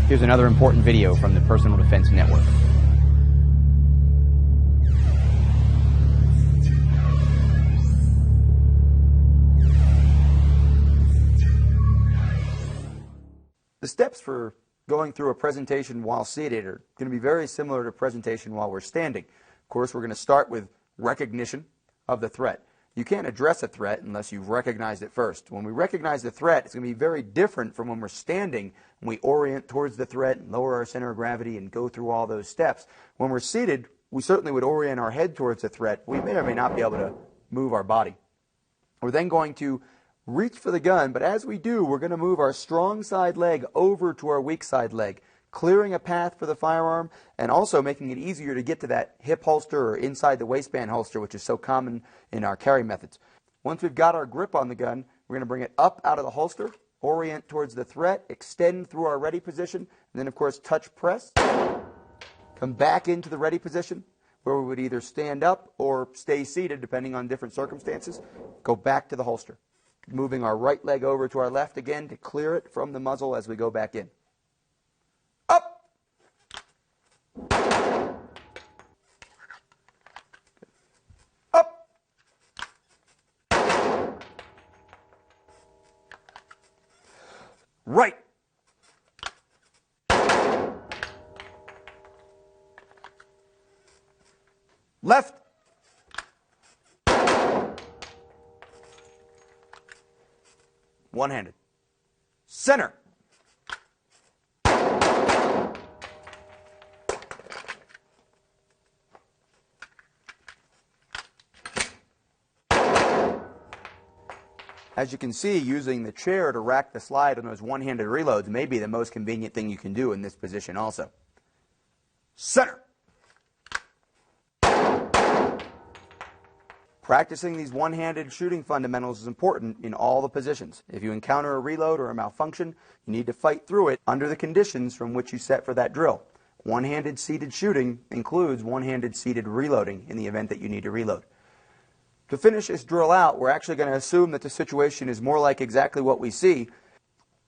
Here's another important video from the Personal Defense Network. The steps for going through a presentation while seated are going to be very similar to a presentation while we're standing. Of course, we're going to start with recognition of the threat. You can't address a threat unless you've recognized it first. When we recognize the threat, it's going to be very different from when we're standing and we orient towards the threat and lower our center of gravity and go through all those steps. When we're seated, we certainly would orient our head towards the threat. We may or may not be able to move our body. We're then going to reach for the gun, but as we do, we're going to move our strong side leg over to our weak side leg, clearing a path for the firearm and also making it easier to get to that hip holster or inside the waistband holster, which is so common in our carry methods. Once we've got our grip on the gun, we're going to bring it up out of the holster, orient towards the threat, extend through our ready position, and then of course touch press, come back into the ready position where we would either stand up or stay seated depending on different circumstances, go back to the holster. Moving our right leg over to our left again to clear it from the muzzle as we go back in. Up! Up! Right! Left! One-handed. Center. As you can see, using the chair to rack the slide on those one-handed reloads may be the most convenient thing you can do in this position also. Center. Practicing these one-handed shooting fundamentals is important in all the positions. If you encounter a reload or a malfunction, you need to fight through it under the conditions from which you set for that drill. One-handed seated shooting includes one-handed seated reloading in the event that you need to reload. To finish this drill out, we're actually going to assume that the situation is more like exactly what we see.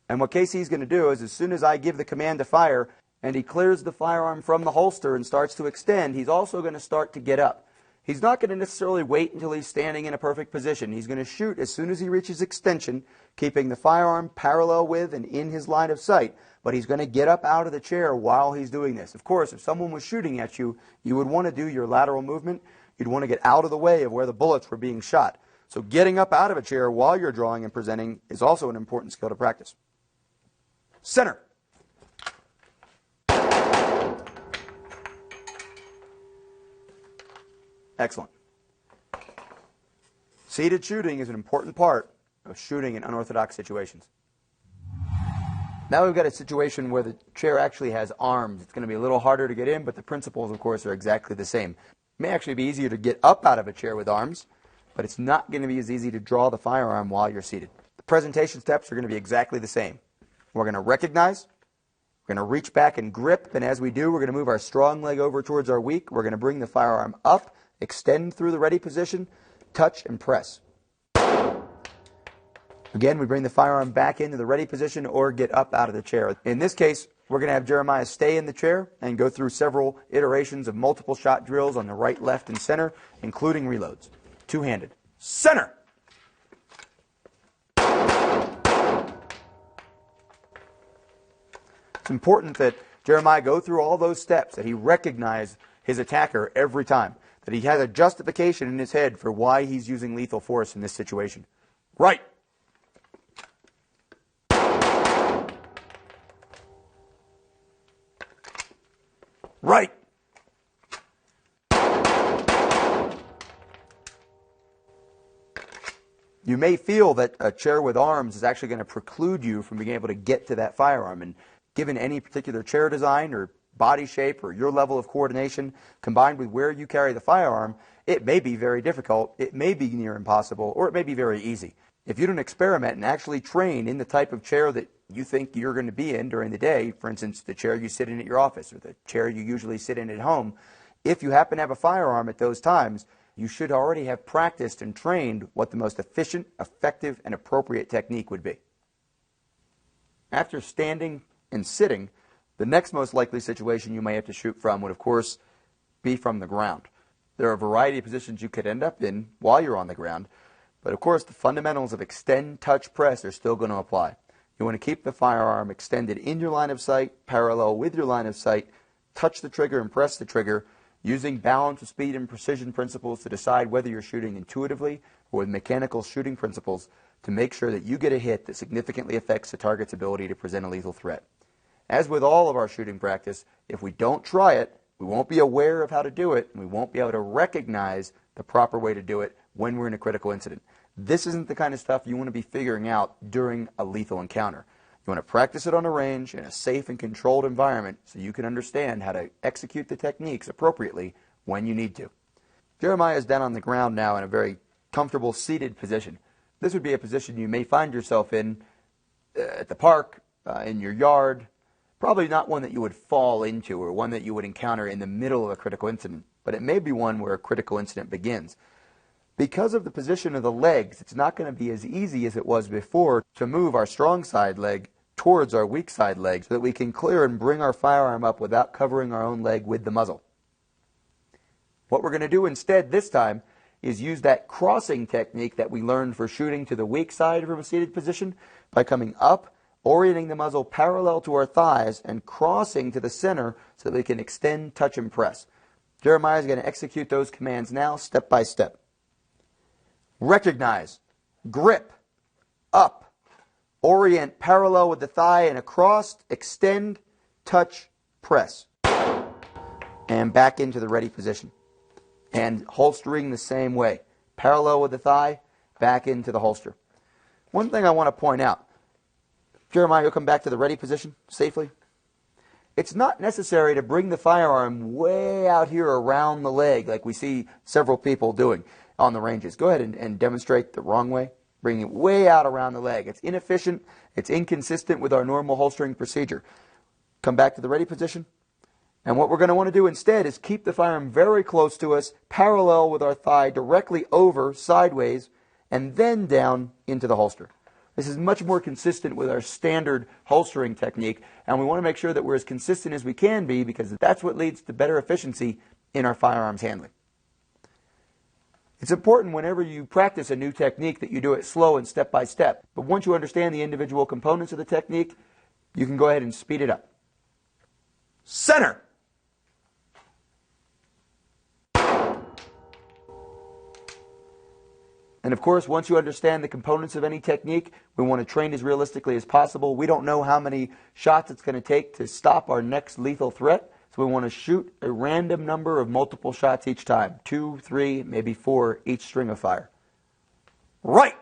And what Casey's going to do is as soon as I give the command to fire and he clears the firearm from the holster and starts to extend, he's also going to start to get up. He's not going to necessarily wait until he's standing in a perfect position. He's going to shoot as soon as he reaches extension, keeping the firearm parallel with and in his line of sight. But he's going to get up out of the chair while he's doing this. Of course, if someone was shooting at you, you would want to do your lateral movement. You'd want to get out of the way of where the bullets were being shot. So getting up out of a chair while you're drawing and presenting is also an important skill to practice. Center. Excellent. Seated shooting is an important part of shooting in unorthodox situations. Now we've got a situation where the chair actually has arms. It's going to be a little harder to get in, but the principles, of course, are exactly the same. It may actually be easier to get up out of a chair with arms, but it's not going to be as easy to draw the firearm while you're seated. The presentation steps are going to be exactly the same. We're going to recognize, we're going to reach back and grip, and as we do, we're going to move our strong leg over towards our weak. We're going to bring the firearm up, extend through the ready position, touch and press. Again, we bring the firearm back into the ready position or get up out of the chair. In this case, we're going to have Jeremiah stay in the chair and go through several iterations of multiple shot drills on the right, left, and center, including reloads. Two-handed. Center! It's important that Jeremiah go through all those steps, that he recognize his attacker every time, that he has a justification in his head for why he's using lethal force in this situation. Right. Right. You may feel that a chair with arms is actually going to preclude you from being able to get to that firearm. And given any particular chair design or body shape or your level of coordination combined with where you carry the firearm, it may be very difficult, it may be near impossible, or it may be very easy. If you don't experiment and actually train in the type of chair that you think you're going to be in during the day, for instance, the chair you sit in at your office or the chair you usually sit in at home, if you happen to have a firearm at those times, you should already have practiced and trained what the most efficient, effective, and appropriate technique would be. After standing and sitting, The next most likely situation you may have to shoot from would, of course, be from the ground. There are a variety of positions you could end up in while you're on the ground, but of course the fundamentals of extend, touch, press are still going to apply. You want to keep the firearm extended in your line of sight, parallel with your line of sight, touch the trigger and press the trigger, using balance of speed and precision principles to decide whether you're shooting intuitively or with mechanical shooting principles to make sure that you get a hit that significantly affects the target's ability to present a lethal threat. As with all of our shooting practice, if we don't try it, we won't be aware of how to do it, and we won't be able to recognize the proper way to do it when we're in a critical incident. This isn't the kind of stuff you want to be figuring out during a lethal encounter. You want to practice it on a range in a safe and controlled environment so you can understand how to execute the techniques appropriately when you need to. Jeremiah is down on the ground now in a very comfortable seated position. This would be a position you may find yourself in at the park, in your yard. Probably not one that you would fall into or one that you would encounter in the middle of a critical incident, but it may be one where a critical incident begins. Because of the position of the legs, it's not going to be as easy as it was before to move our strong side leg towards our weak side leg so that we can clear and bring our firearm up without covering our own leg with the muzzle. What we're going to do instead this time is use that crossing technique that we learned for shooting to the weak side from a seated position by coming up, orienting the muzzle parallel to our thighs, and crossing to the center so that we can extend, touch, and press. Jeremiah is going to execute those commands now, step by step. Recognize, grip, up, orient parallel with the thigh and across, extend, touch, press. And back into the ready position. And holstering the same way. Parallel with the thigh, back into the holster. One thing I want to point out. Jeremiah, you'll come back to the ready position safely. It's not necessary to bring the firearm way out here around the leg like we see several people doing on the ranges. Go ahead and demonstrate the wrong way. Bring it way out around the leg. It's inefficient. It's inconsistent with our normal holstering procedure. Come back to the ready position. And what we're going to want to do instead is keep the firearm very close to us, parallel with our thigh, directly over, sideways, and then down into the holster. This is much more consistent with our standard holstering technique, and we want to make sure that we're as consistent as we can be because that's what leads to better efficiency in our firearms handling. It's important whenever you practice a new technique that you do it slow and step by step. But once you understand the individual components of the technique, you can go ahead and speed it up. Center. And of course, once you understand the components of any technique, we want to train as realistically as possible. We don't know how many shots it's going to take to stop our next lethal threat. So we want to shoot a random number of multiple shots each time. 2, 3, maybe 4 each string of fire. Right.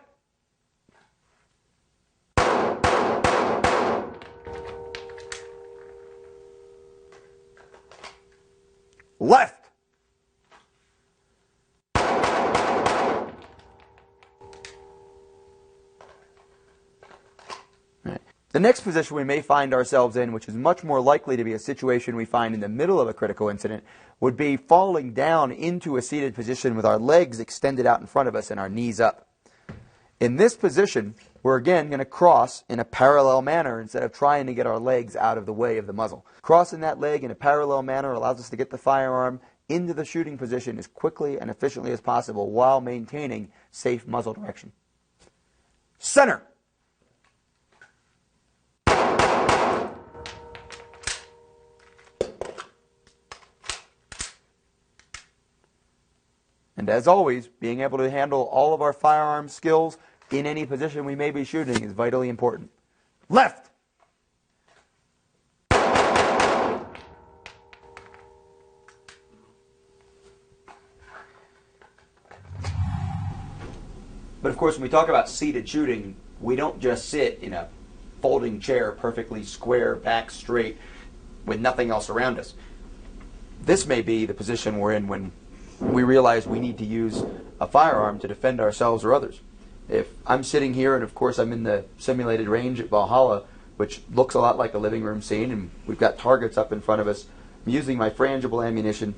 Left. The next position we may find ourselves in, which is much more likely to be a situation we find in the middle of a critical incident, would be falling down into a seated position with our legs extended out in front of us and our knees up. In this position, we're again going to cross in a parallel manner instead of trying to get our legs out of the way of the muzzle. Crossing that leg in a parallel manner allows us to get the firearm into the shooting position as quickly and efficiently as possible while maintaining safe muzzle direction. Center. And as always, being able to handle all of our firearm skills in any position we may be shooting is vitally important. Left. But of course, when we talk about seated shooting, we don't just sit in a folding chair perfectly square, back straight, with nothing else around us. This may be the position we're in when we realize we need to use a firearm to defend ourselves or others. If I'm sitting here, and of course I'm in the simulated range at Valhalla, which looks a lot like a living room scene, and we've got targets up in front of us, I'm using my frangible ammunition,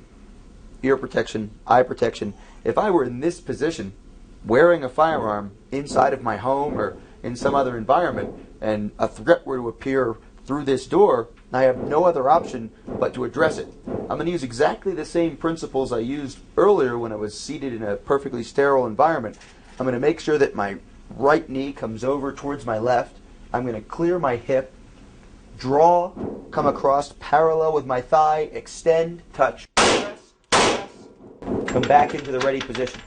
ear protection, eye protection. If I were in this position, wearing a firearm inside of my home or in some other environment, and a threat were to appear through this door, I have no other option but to address it. I'm going to use exactly the same principles I used earlier when I was seated in a perfectly sterile environment. I'm going to make sure that my right knee comes over towards my left. I'm going to clear my hip, draw, come across parallel with my thigh, extend, touch, press, come back into the ready position.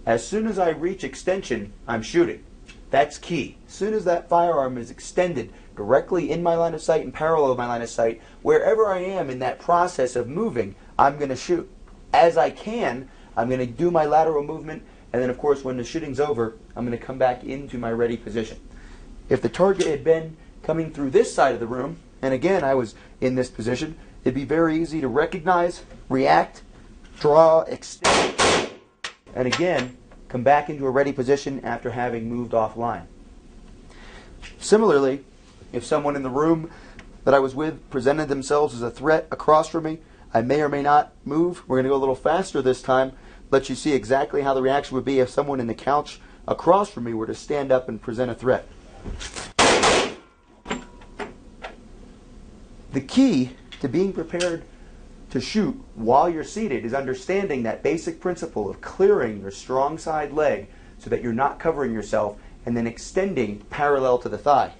As soon as I reach extension, I'm shooting. That's key. As soon as that firearm is extended directly in my line of sight and parallel with my line of sight, wherever I am in that process of moving, I'm going to shoot. As I can, I'm going to do my lateral movement, and then of course when the shooting's over, I'm going to come back into my ready position. If the target had been coming through this side of the room, and again I was in this position, it'd be very easy to recognize, react, draw, extend, and again come back into a ready position after having moved offline. Similarly, if someone in the room that I was with presented themselves as a threat across from me, I may or may not move. We're going to go a little faster this time, let you see exactly how the reaction would be if someone in the couch across from me were to stand up and present a threat. The key to being prepared to shoot while you're seated is understanding that basic principle of clearing your strong side leg so that you're not covering yourself and then extending parallel to the thigh.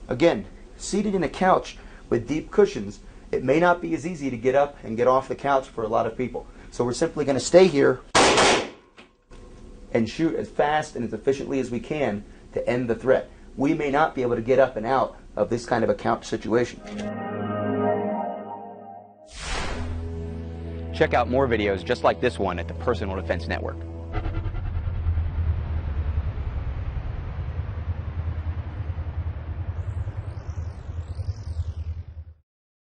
Again, seated in a couch with deep cushions, it may not be as easy to get up and get off the couch for a lot of people. So we're simply going to stay here and shoot as fast and as efficiently as we can to end the threat. We may not be able to get up and out of this kind of a couch situation. Check out more videos just like this one at the Personal Defense Network.